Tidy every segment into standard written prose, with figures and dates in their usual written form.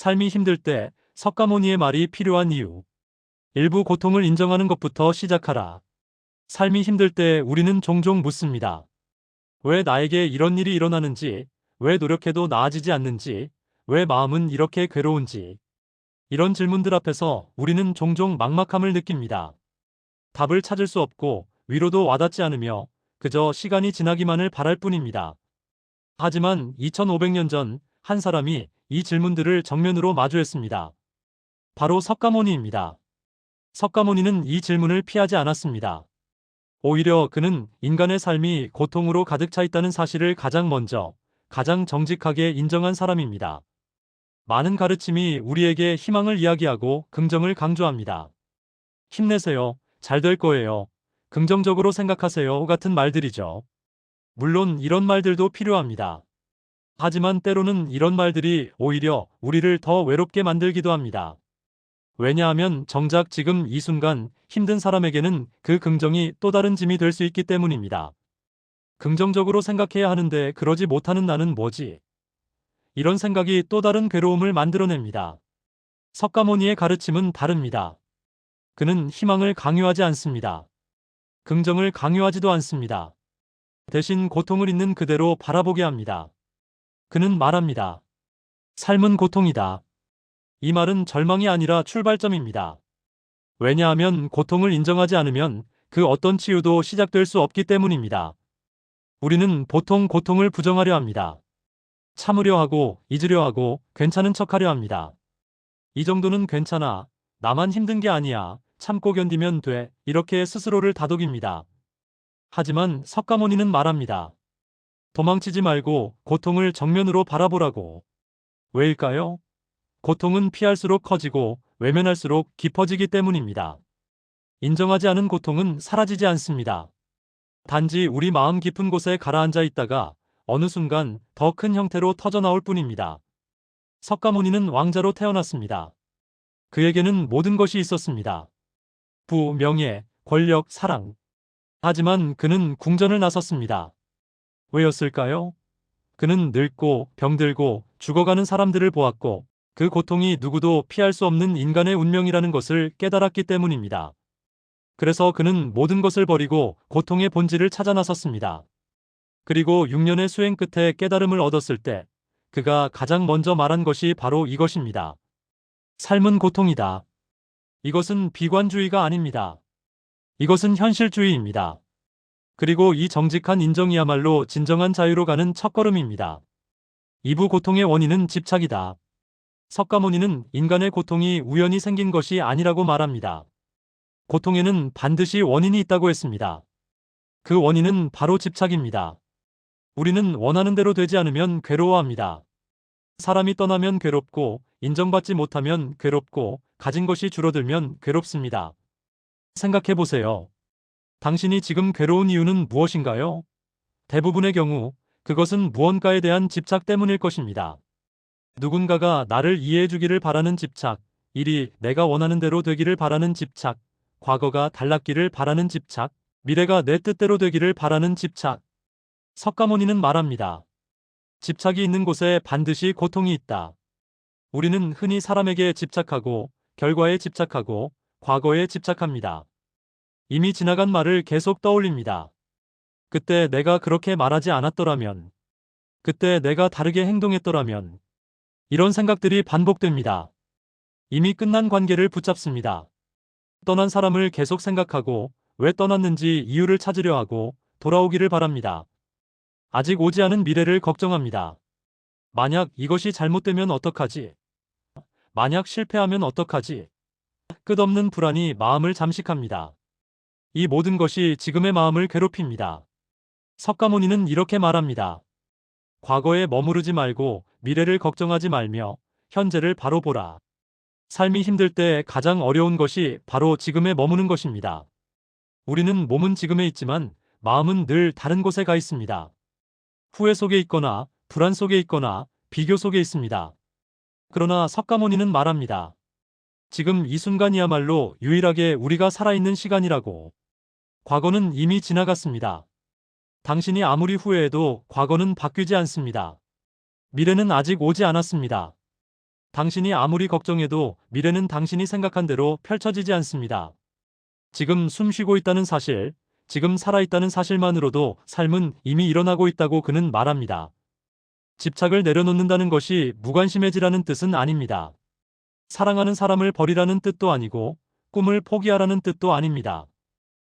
삶이 힘들 때 석가모니의 말이 필요한 이유. 일부 고통을 인정하는 것부터 시작하라. 삶이 힘들 때 우리는 종종 묻습니다. 왜 나에게 이런 일이 일어나는지, 왜 노력해도 나아지지 않는지, 왜 마음은 이렇게 괴로운지. 이런 질문들 앞에서 우리는 종종 막막함을 느낍니다. 답을 찾을 수 없고 위로도 와닿지 않으며 그저 시간이 지나기만을 바랄 뿐입니다. 하지만 2500년 전 한 사람이 이 질문들을 정면으로 마주했습니다. 바로 석가모니입니다. 석가모니는 이 질문을 피하지 않았습니다. 오히려 그는 인간의 삶이 고통으로 가득 차 있다는 사실을 가장 먼저, 가장 정직하게 인정한 사람입니다. 많은 가르침이 우리에게 희망을 이야기하고 긍정을 강조합니다. 힘내세요. 잘 될 거예요. 긍정적으로 생각하세요. 같은 말들이죠. 물론 이런 말들도 필요합니다. 하지만 때로는 이런 말들이 오히려 우리를 더 외롭게 만들기도 합니다. 왜냐하면 정작 지금 이 순간 힘든 사람에게는 그 긍정이 또 다른 짐이 될 수 있기 때문입니다. 긍정적으로 생각해야 하는데 그러지 못하는 나는 뭐지? 이런 생각이 또 다른 괴로움을 만들어냅니다. 석가모니의 가르침은 다릅니다. 그는 희망을 강요하지 않습니다. 긍정을 강요하지도 않습니다. 대신 고통을 있는 그대로 바라보게 합니다. 그는 말합니다. 삶은 고통이다. 이 말은 절망이 아니라 출발점입니다. 왜냐하면 고통을 인정하지 않으면 그 어떤 치유도 시작될 수 없기 때문입니다. 우리는 보통 고통을 부정하려 합니다. 참으려 하고 잊으려 하고 괜찮은 척하려 합니다. 이 정도는 괜찮아. 나만 힘든 게 아니야. 참고 견디면 돼. 이렇게 스스로를 다독입니다. 하지만 석가모니는 말합니다. 도망치지 말고 고통을 정면으로 바라보라고. 왜일까요? 고통은 피할수록 커지고 외면할수록 깊어지기 때문입니다. 인정하지 않은 고통은 사라지지 않습니다. 단지 우리 마음 깊은 곳에 가라앉아 있다가 어느 순간 더 큰 형태로 터져나올 뿐입니다. 석가모니는 왕자로 태어났습니다. 그에게는 모든 것이 있었습니다. 부, 명예, 권력, 사랑. 하지만 그는 궁전을 나섰습니다. 왜였을까요? 그는 늙고 병들고 죽어가는 사람들을 보았고 그 고통이 누구도 피할 수 없는 인간의 운명이라는 것을 깨달았기 때문입니다. 그래서 그는 모든 것을 버리고 고통의 본질을 찾아 나섰습니다. 그리고 6년의 수행 끝에 깨달음을 얻었을 때 그가 가장 먼저 말한 것이 바로 이것입니다. 삶은 고통이다. 이것은 비관주의가 아닙니다. 이것은 현실주의입니다. 그리고 이 정직한 인정이야말로 진정한 자유로 가는 첫걸음입니다. 이부 고통의 원인은 집착이다. 석가모니는 인간의 고통이 우연히 생긴 것이 아니라고 말합니다. 고통에는 반드시 원인이 있다고 했습니다. 그 원인은 바로 집착입니다. 우리는 원하는 대로 되지 않으면 괴로워합니다. 사람이 떠나면 괴롭고, 인정받지 못하면 괴롭고, 가진 것이 줄어들면 괴롭습니다. 생각해 보세요. 당신이 지금 괴로운 이유는 무엇인가요? 대부분의 경우, 그것은 무언가에 대한 집착 때문일 것입니다. 누군가가 나를 이해해 주기를 바라는 집착, 일이 내가 원하는 대로 되기를 바라는 집착, 과거가 달랐기를 바라는 집착, 미래가 내 뜻대로 되기를 바라는 집착. 석가모니는 말합니다. 집착이 있는 곳에 반드시 고통이 있다. 우리는 흔히 사람에게 집착하고, 결과에 집착하고, 과거에 집착합니다. 이미 지나간 말을 계속 떠올립니다. 그때 내가 그렇게 말하지 않았더라면, 그때 내가 다르게 행동했더라면, 이런 생각들이 반복됩니다. 이미 끝난 관계를 붙잡습니다. 떠난 사람을 계속 생각하고 왜 떠났는지 이유를 찾으려 하고 돌아오기를 바랍니다. 아직 오지 않은 미래를 걱정합니다. 만약 이것이 잘못되면 어떡하지? 만약 실패하면 어떡하지? 끝없는 불안이 마음을 잠식합니다. 이 모든 것이 지금의 마음을 괴롭힙니다. 석가모니는 이렇게 말합니다. 과거에 머무르지 말고 미래를 걱정하지 말며 현재를 바로 보라. 삶이 힘들 때 가장 어려운 것이 바로 지금에 머무는 것입니다. 우리는 몸은 지금에 있지만 마음은 늘 다른 곳에 가 있습니다. 후회 속에 있거나 불안 속에 있거나 비교 속에 있습니다. 그러나 석가모니는 말합니다. 지금 이 순간이야말로 유일하게 우리가 살아있는 시간이라고. 과거는 이미 지나갔습니다. 당신이 아무리 후회해도 과거는 바뀌지 않습니다. 미래는 아직 오지 않았습니다. 당신이 아무리 걱정해도 미래는 당신이 생각한 대로 펼쳐지지 않습니다. 지금 숨 쉬고 있다는 사실, 지금 살아있다는 사실만으로도 삶은 이미 일어나고 있다고 그는 말합니다. 집착을 내려놓는다는 것이 무관심해지라는 뜻은 아닙니다. 사랑하는 사람을 버리라는 뜻도 아니고 꿈을 포기하라는 뜻도 아닙니다.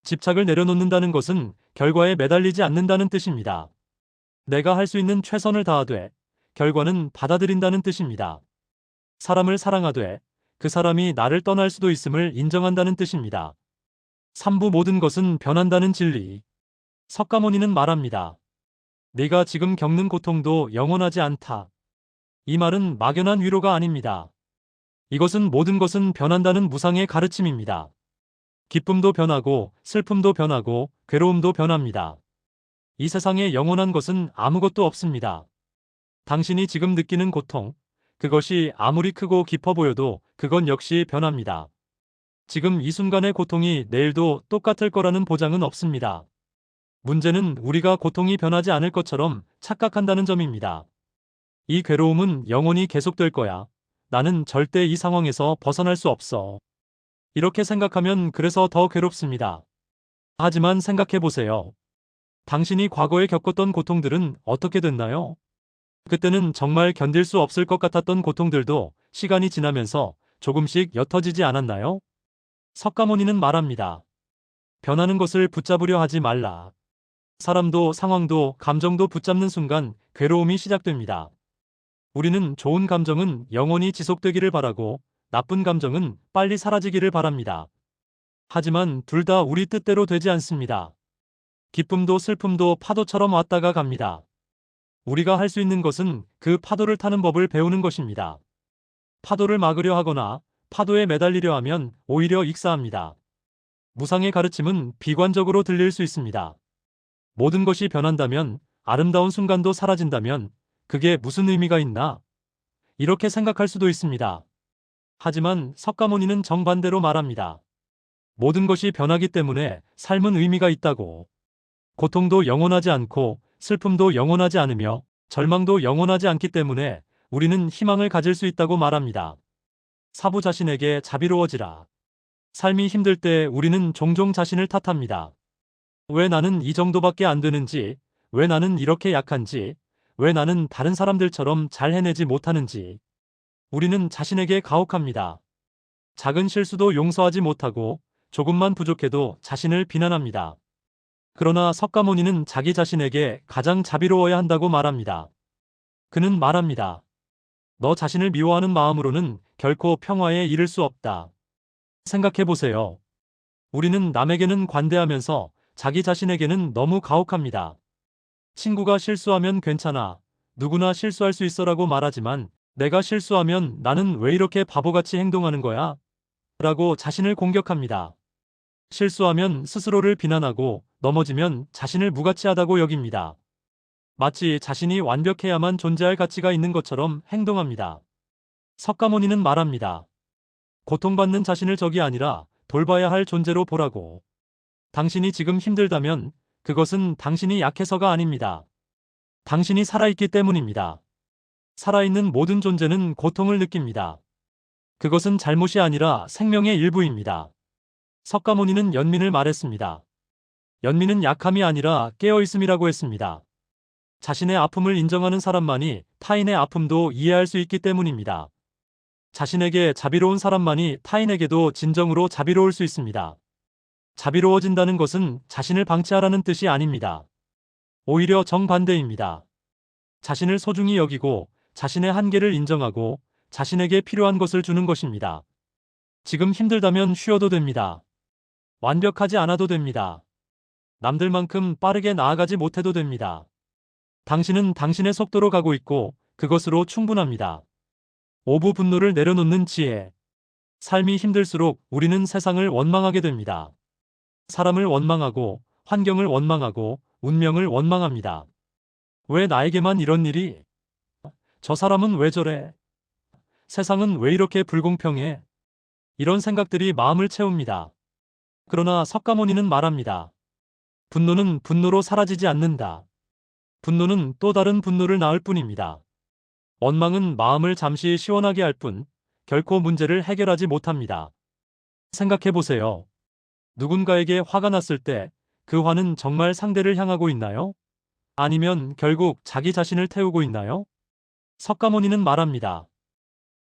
집착을 내려놓는다는 것은 결과에 매달리지 않는다는 뜻입니다. 내가 할 수 있는 최선을 다하되 결과는 받아들인다는 뜻입니다. 사람을 사랑하되 그 사람이 나를 떠날 수도 있음을 인정한다는 뜻입니다. 3부 모든 것은 변한다는 진리. 석가모니는 말합니다. 네가 지금 겪는 고통도 영원하지 않다. 이 말은 막연한 위로가 아닙니다. 이것은 모든 것은 변한다는 무상의 가르침입니다. 기쁨도 변하고 슬픔도 변하고 괴로움도 변합니다. 이 세상에 영원한 것은 아무것도 없습니다. 당신이 지금 느끼는 고통, 그것이 아무리 크고 깊어 보여도 그건 역시 변합니다. 지금 이 순간의 고통이 내일도 똑같을 거라는 보장은 없습니다. 문제는 우리가 고통이 변하지 않을 것처럼 착각한다는 점입니다. 이 괴로움은 영원히 계속될 거야. 나는 절대 이 상황에서 벗어날 수 없어. 이렇게 생각하면 그래서 더 괴롭습니다. 하지만 생각해 보세요. 당신이 과거에 겪었던 고통들은 어떻게 됐나요? 그때는 정말 견딜 수 없을 것 같았던 고통들도 시간이 지나면서 조금씩 옅어지지 않았나요? 석가모니는 말합니다. 변하는 것을 붙잡으려 하지 말라. 사람도 상황도 감정도 붙잡는 순간 괴로움이 시작됩니다. 우리는 좋은 감정은 영원히 지속되기를 바라고 나쁜 감정은 빨리 사라지기를 바랍니다. 하지만 둘 다 우리 뜻대로 되지 않습니다. 기쁨도 슬픔도 파도처럼 왔다가 갑니다. 우리가 할 수 있는 것은 그 파도를 타는 법을 배우는 것입니다. 파도를 막으려 하거나 파도에 매달리려 하면 오히려 익사합니다. 무상의 가르침은 비관적으로 들릴 수 있습니다. 모든 것이 변한다면, 아름다운 순간도 사라진다면 그게 무슨 의미가 있나? 이렇게 생각할 수도 있습니다. 하지만 석가모니는 정반대로 말합니다. 모든 것이 변하기 때문에 삶은 의미가 있다고. 고통도 영원하지 않고 슬픔도 영원하지 않으며 절망도 영원하지 않기 때문에 우리는 희망을 가질 수 있다고 말합니다. 사부 자신에게 자비로워지라. 삶이 힘들 때 우리는 종종 자신을 탓합니다. 왜 나는 이 정도밖에 안 되는지, 왜 나는 이렇게 약한지, 왜 나는 다른 사람들처럼 잘 해내지 못하는지. 우리는 자신에게 가혹합니다. 작은 실수도 용서하지 못하고 조금만 부족해도 자신을 비난합니다. 그러나 석가모니는 자기 자신에게 가장 자비로워야 한다고 말합니다. 그는 말합니다. 너 자신을 미워하는 마음으로는 결코 평화에 이를 수 없다. 생각해 보세요. 우리는 남에게는 관대하면서 자기 자신에게는 너무 가혹합니다. 친구가 실수하면 괜찮아. 누구나 실수할 수 있어라고 말하지만 내가 실수하면 나는 왜 이렇게 바보같이 행동하는 거야? 라고 자신을 공격합니다. 실수하면 스스로를 비난하고 넘어지면 자신을 무가치하다고 여깁니다. 마치 자신이 완벽해야만 존재할 가치가 있는 것처럼 행동합니다. 석가모니는 말합니다. 고통받는 자신을 적이 아니라 돌봐야 할 존재로 보라고. 당신이 지금 힘들다면 그것은 당신이 약해서가 아닙니다. 당신이 살아있기 때문입니다. 살아있는 모든 존재는 고통을 느낍니다. 그것은 잘못이 아니라 생명의 일부입니다. 석가모니는 연민을 말했습니다. 연민은 약함이 아니라 깨어있음이라고 했습니다. 자신의 아픔을 인정하는 사람만이 타인의 아픔도 이해할 수 있기 때문입니다. 자신에게 자비로운 사람만이 타인에게도 진정으로 자비로울 수 있습니다. 자비로워진다는 것은 자신을 방치하라는 뜻이 아닙니다. 오히려 정반대입니다. 자신을 소중히 여기고 자신의 한계를 인정하고 자신에게 필요한 것을 주는 것입니다. 지금 힘들다면 쉬어도 됩니다. 완벽하지 않아도 됩니다. 남들만큼 빠르게 나아가지 못해도 됩니다. 당신은 당신의 속도로 가고 있고 그것으로 충분합니다. 오부 분노를 내려놓는 지혜. 삶이 힘들수록 우리는 세상을 원망하게 됩니다. 사람을 원망하고 환경을 원망하고 운명을 원망합니다. 왜 나에게만 이런 일이? 저 사람은 왜 저래? 세상은 왜 이렇게 불공평해? 이런 생각들이 마음을 채웁니다. 그러나 석가모니는 말합니다. 분노는 분노로 사라지지 않는다. 분노는 또 다른 분노를 낳을 뿐입니다. 원망은 마음을 잠시 시원하게 할 뿐 결코 문제를 해결하지 못합니다. 생각해 보세요. 누군가에게 화가 났을 때 그 화는 정말 상대를 향하고 있나요? 아니면 결국 자기 자신을 태우고 있나요? 석가모니는 말합니다.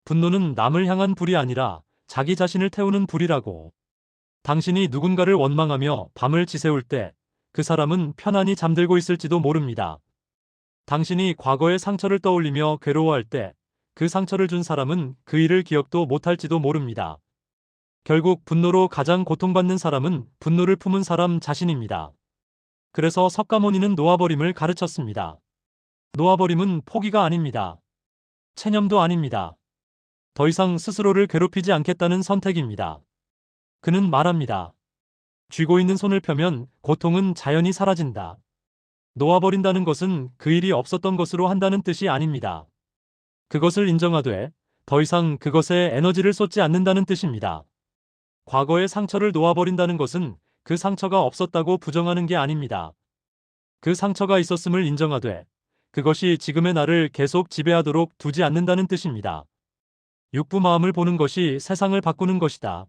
분노는 남을 향한 불이 아니라 자기 자신을 태우는 불이라고. 당신이 누군가를 원망하며 밤을 지새울 때 그 사람은 편안히 잠들고 있을지도 모릅니다. 당신이 과거의 상처를 떠올리며 괴로워할 때 그 상처를 준 사람은 그 일을 기억도 못할지도 모릅니다. 결국 분노로 가장 고통받는 사람은 분노를 품은 사람 자신입니다. 그래서 석가모니는 놓아버림을 가르쳤습니다. 놓아버림은 포기가 아닙니다. 체념도 아닙니다. 더 이상 스스로를 괴롭히지 않겠다는 선택입니다. 그는 말합니다. 쥐고 있는 손을 펴면 고통은 자연히 사라진다. 놓아버린다는 것은 그 일이 없었던 것으로 한다는 뜻이 아닙니다. 그것을 인정하되 더 이상 그것에 에너지를 쏟지 않는다는 뜻입니다. 과거의 상처를 놓아버린다는 것은 그 상처가 없었다고 부정하는 게 아닙니다. 그 상처가 있었음을 인정하되 그것이 지금의 나를 계속 지배하도록 두지 않는다는 뜻입니다. 육부 마음을 보는 것이 세상을 바꾸는 것이다.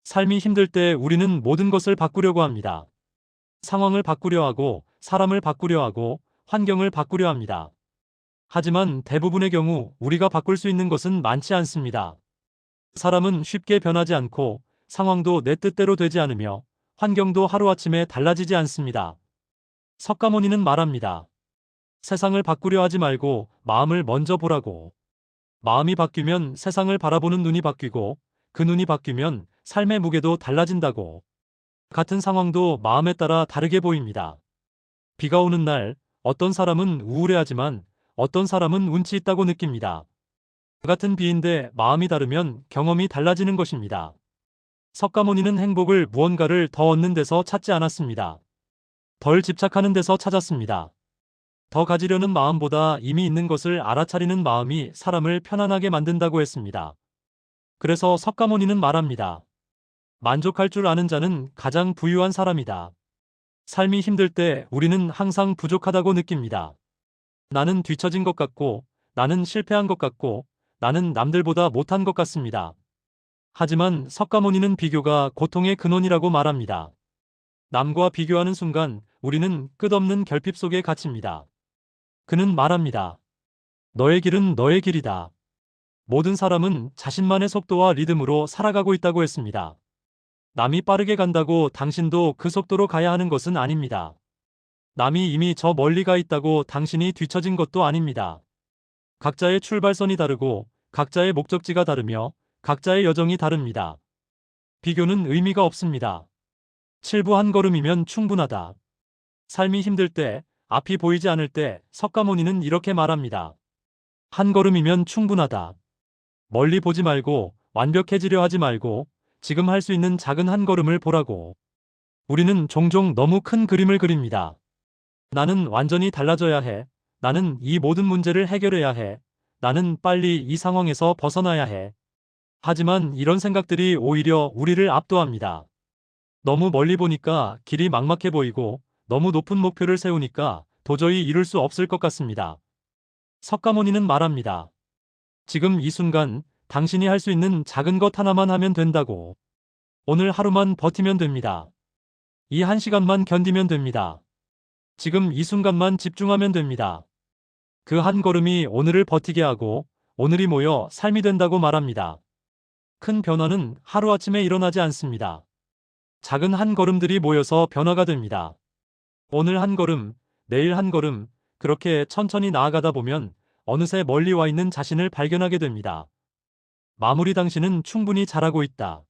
삶이 힘들 때 우리는 모든 것을 바꾸려고 합니다. 상황을 바꾸려 하고, 사람을 바꾸려 하고, 환경을 바꾸려 합니다. 하지만 대부분의 경우 우리가 바꿀 수 있는 것은 많지 않습니다. 사람은 쉽게 변하지 않고, 상황도 내 뜻대로 되지 않으며, 환경도 하루아침에 달라지지 않습니다. 석가모니는 말합니다. 세상을 바꾸려 하지 말고 마음을 먼저 보라고. 마음이 바뀌면 세상을 바라보는 눈이 바뀌고 그 눈이 바뀌면 삶의 무게도 달라진다고. 같은 상황도 마음에 따라 다르게 보입니다. 비가 오는 날 어떤 사람은 우울해하지만 어떤 사람은 운치 있다고 느낍니다. 같은 비인데 마음이 다르면 경험이 달라지는 것입니다. 석가모니는 행복을 무언가를 더 얻는 데서 찾지 않았습니다. 덜 집착하는 데서 찾았습니다. 더 가지려는 마음보다 이미 있는 것을 알아차리는 마음이 사람을 편안하게 만든다고 했습니다. 그래서 석가모니는 말합니다. 만족할 줄 아는 자는 가장 부유한 사람이다. 삶이 힘들 때 우리는 항상 부족하다고 느낍니다. 나는 뒤처진 것 같고, 나는 실패한 것 같고, 나는 남들보다 못한 것 같습니다. 하지만 석가모니는 비교가 고통의 근원이라고 말합니다. 남과 비교하는 순간 우리는 끝없는 결핍 속에 갇힙니다. 그는 말합니다. 너의 길은 너의 길이다. 모든 사람은 자신만의 속도와 리듬으로 살아가고 있다고 했습니다. 남이 빠르게 간다고 당신도 그 속도로 가야 하는 것은 아닙니다. 남이 이미 저 멀리 가 있다고 당신이 뒤처진 것도 아닙니다. 각자의 출발선이 다르고 각자의 목적지가 다르며 각자의 여정이 다릅니다. 비교는 의미가 없습니다. 7부 한 걸음이면 충분하다. 삶이 힘들 때, 앞이 보이지 않을 때 석가모니는 이렇게 말합니다. 한 걸음이면 충분하다. 멀리 보지 말고 완벽해지려 하지 말고 지금 할 수 있는 작은 한 걸음을 보라고. 우리는 종종 너무 큰 그림을 그립니다. 나는 완전히 달라져야 해. 나는 이 모든 문제를 해결해야 해. 나는 빨리 이 상황에서 벗어나야 해. 하지만 이런 생각들이 오히려 우리를 압도합니다. 너무 멀리 보니까 길이 막막해 보이고 너무 높은 목표를 세우니까 도저히 이룰 수 없을 것 같습니다. 석가모니는 말합니다. 지금 이 순간 당신이 할 수 있는 작은 것 하나만 하면 된다고. 오늘 하루만 버티면 됩니다. 이 한 시간만 견디면 됩니다. 지금 이 순간만 집중하면 됩니다. 그 한 걸음이 오늘을 버티게 하고 오늘이 모여 삶이 된다고 말합니다. 큰 변화는 하루아침에 일어나지 않습니다. 작은 한 걸음들이 모여서 변화가 됩니다. 오늘 한 걸음, 내일 한 걸음, 그렇게 천천히 나아가다 보면 어느새 멀리 와 있는 자신을 발견하게 됩니다. 마무리 당신은 충분히 잘하고 있다.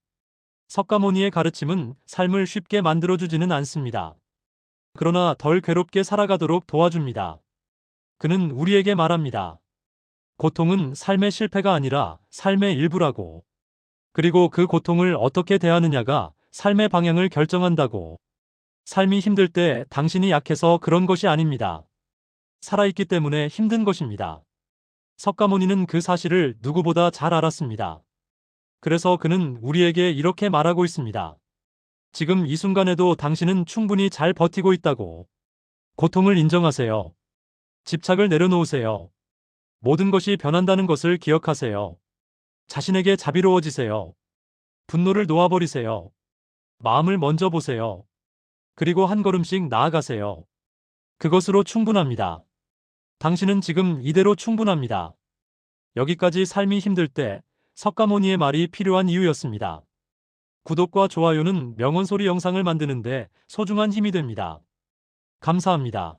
석가모니의 가르침은 삶을 쉽게 만들어주지는 않습니다. 그러나 덜 괴롭게 살아가도록 도와줍니다. 그는 우리에게 말합니다. 고통은 삶의 실패가 아니라 삶의 일부라고. 그리고 그 고통을 어떻게 대하느냐가 삶의 방향을 결정한다고. 삶이 힘들 때 당신이 약해서 그런 것이 아닙니다. 살아있기 때문에 힘든 것입니다. 석가모니는 그 사실을 누구보다 잘 알았습니다. 그래서 그는 우리에게 이렇게 말하고 있습니다. 지금 이 순간에도 당신은 충분히 잘 버티고 있다고. 고통을 인정하세요. 집착을 내려놓으세요. 모든 것이 변한다는 것을 기억하세요. 자신에게 자비로워지세요. 분노를 놓아버리세요. 마음을 먼저 보세요. 그리고 한 걸음씩 나아가세요. 그것으로 충분합니다. 당신은 지금 이대로 충분합니다. 여기까지 삶이 힘들 때 석가모니의 말이 필요한 이유였습니다. 구독과 좋아요는 명언소리 영상을 만드는데 소중한 힘이 됩니다. 감사합니다.